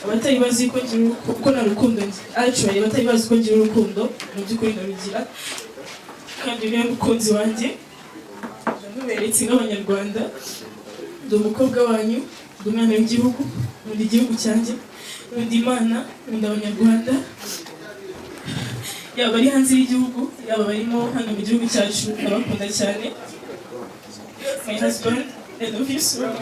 abatari bazi ko ngira uko na rukundo actually abatari bazi ko ngira urukundo mu by'ukuri ndarugira kandi niyo mukunzi wanjye ndamuberetse nk'abanyarwanda ndi umukobwa wanyu ndi umwana w'igihugu nkunda igihugu cyanjye nkunda Imana nkunda abanyarwanda yaba bari hanze y'igihugu yaba barimo hano mu gihugu cyacu ndabakunda cyane. My husband, I love you so much.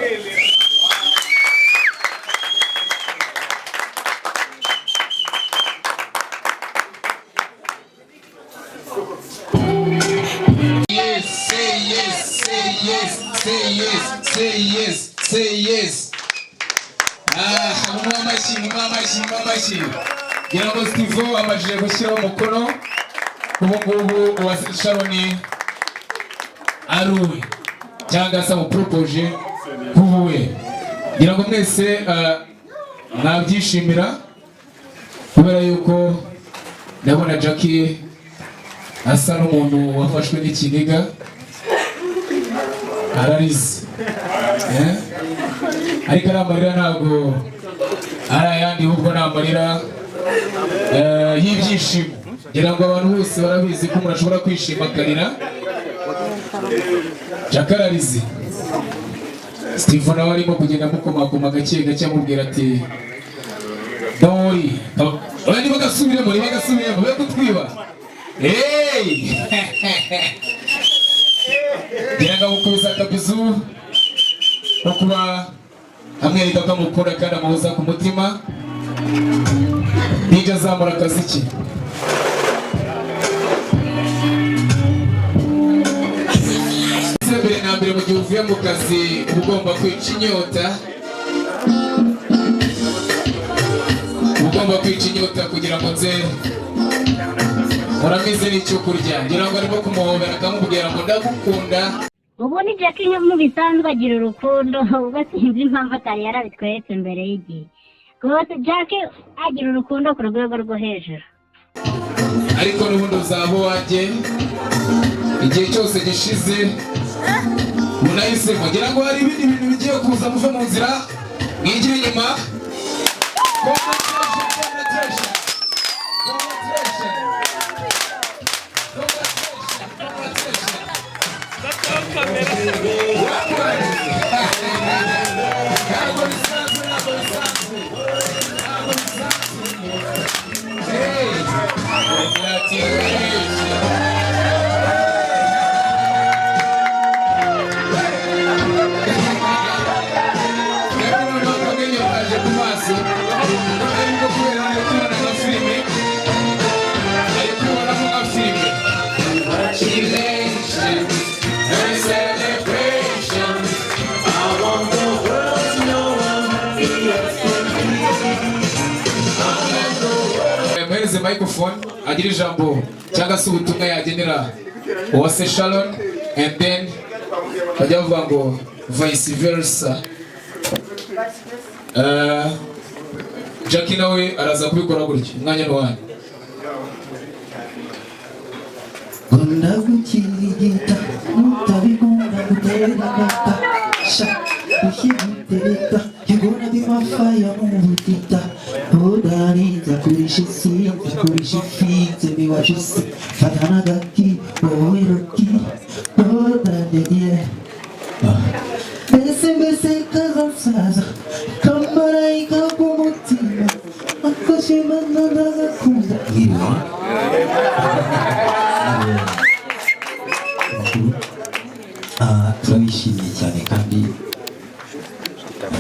Yes, say yes, say yes, say yes, say yes, say yes. Mamashi. Gira ngo Steve amajije gushyiraho umukono ubu wa Sharon aruwe cyangwa se propose kuwe. Gira ngo mwese mwabyishimira kubera yuko ndabona Jackie asa n'umuntu wafashwe n'ikiniga ararize ariko aramarira ntabwo ari ayandi ahubwo n'amarira y'ibyishimo. Ngira ngo abantu bose barabizi ko umuntu ashobora kwishima akarira. Jackie ararize. Steve nawe arimo kugenda amukomakoma gake gake amubwira ati dore abandi bagasubiremo be kutwiba. Hey! Ngira ngo mukuza kabizu no kuba amwereka ko amukunda kandi amuhoza ku mutima. Nijya azamura akaziki. Mbere na mbere mu gihe uvuye mu kazi ugomba kwica inyota. Ugomba kwica inyota kugira ngo nze uramize n'icyo kurya. Ngira ngo arimo kumuhobera akamubwira ngo ndagukunda. Ubu ni Jackie mu bisanzwe agira urukundo basinzi impamvu atari yarabitweretse mbere y'igihe. Rwose Jackie agira urukundo ku rwego rwo hejuru. Ariko n'ubundi uzaba wanjye igihe cyose gishize unahisemo. Ngira ngo hari ibindi bintu bigiye kuza muve mu nzira mwigire inyuma. Microphone agira ijambo cyangwa se ubutumwa yagenera uwase Sharon and then bajya bavuga ngo vice versa. Jackie nawe araza kubikora gutyo umwanya n'uwanyu. Ndagukirigita mutabigomba gutererwa ushyiritereta igona bimafaya mubutita odarinza kurisha isi kurisha ifinze biwajise fatana gaki wowe roki odadeye mbese kazasaza kamarayika k'umutima akoshimana ndagakunda turabishimiye cyane kandi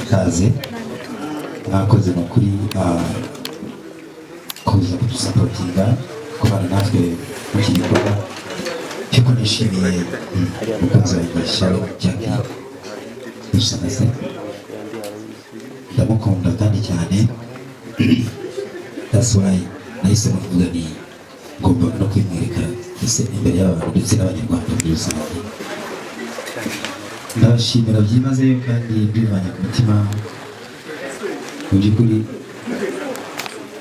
kaze mwakoze makuri kuza kudusapotinga kubana natwe mu gikorwa cy'uko nishimiye umukunzi wanjye Sharon Jackie dusanase ndamukunda kandi cyane. That's why nahise muvuga ni ngomba no kwimwereka imbere y'abantu ndetse n'abanyarwanda muri rusange. Ndabashimira byimazeyo kandi mbivanye ku mutima mu by'ukuri.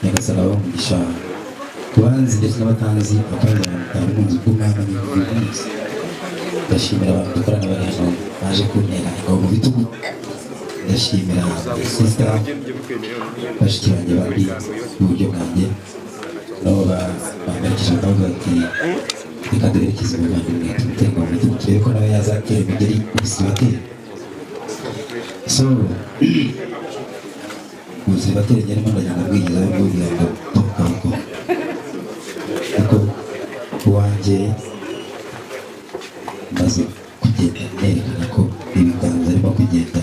Nyagasani abamugisha kubanzi ndetse n'abatanzi bakabazana mu nzu bw'umwami n'ubuvuzi. Ndashimira abantu dukorana bari hano baje kuntera ingabo mu bitugu ndashimira sisita bashiki banjye bari mu buryo bwanjye nabo bamurikije bavuga ati reka duherekeze umuvandimwe tumutera ingoma turebe ko nawe yazatera imigeri ubusiribateri so ubusiribateri njye ndagenda bwigezaho bw'ubwira ngo tukaboko kuko uwanjye maze kugenda nerekana ko ibiganza arimo kugenda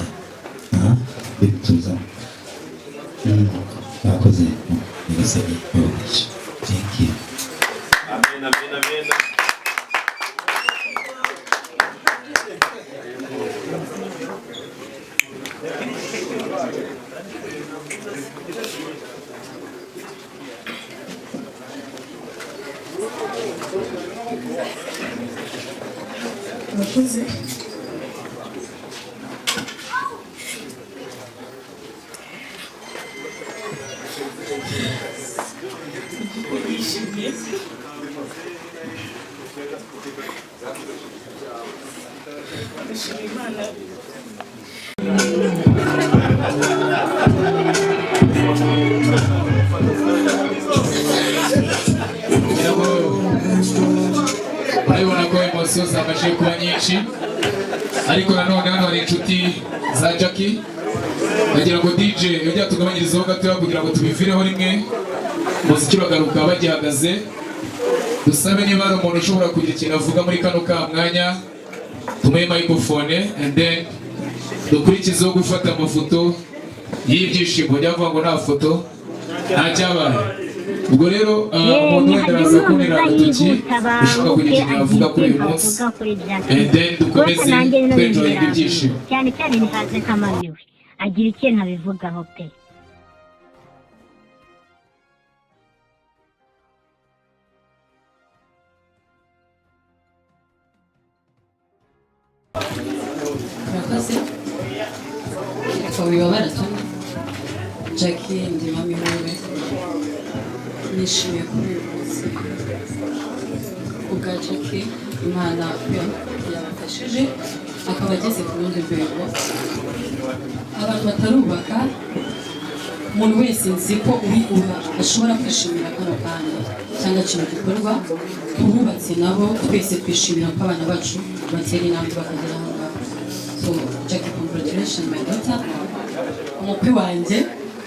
bituza bakoze nyagasani babagisha thank you amen amen amen murakoze yishimye ndashima Imana urabibona ko emosiyo zafashe kuba nyinshi ariko nanone hano hari inshuti za Jackie bagira ngo DJ yongera tugabanyirizeho gatoya kugira ngo tubivireho rimwe umuziki uragaruka bagihagaze dusabe niba hari umuntu ushobora kugira ikintu avuga muri kano ka mwanya tumuhe microphone and then dukurikizeho gufata amafoto y'ibyishimo njya kuvuga ngo nta foto nta cyabaye ubwo rero umuntu wenda araza kunera agatoki ushobora kugira ikintu yavuga kuri uyu munsi and then dukomeze twenjoyinga ibyishimo cyane cyane ntihaze nk'amamiwe agira ikintu abivugaho pe murakoze reka wibabara tuni Jackie ndi mami wewe nishimiye kuri uyu munsi ubwa Jackie Imana yabafashije akaba ageze ku rundi rwego abantu batarubaka umuntu wese nzi ko ashobora kwishimira kano kanya cyangwa ikintu gikorwa tububatse nabo twese twishimira ko abana bacu batera intambwe bakagera aho ngaho so Jackie congratulations my daughter umukwe wanjye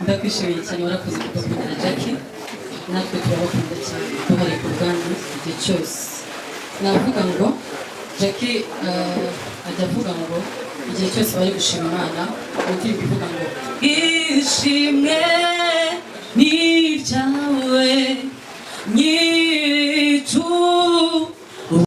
ndakwishimiye cyane warakoze kudakundira Jackie natwe turabakunda cyane duhari ku bwanyu igihe cyose navuga ngo Jackie ajya avuga ngo igihe cyose bari gushima Imana ugiye kuvuga ngo ishimwe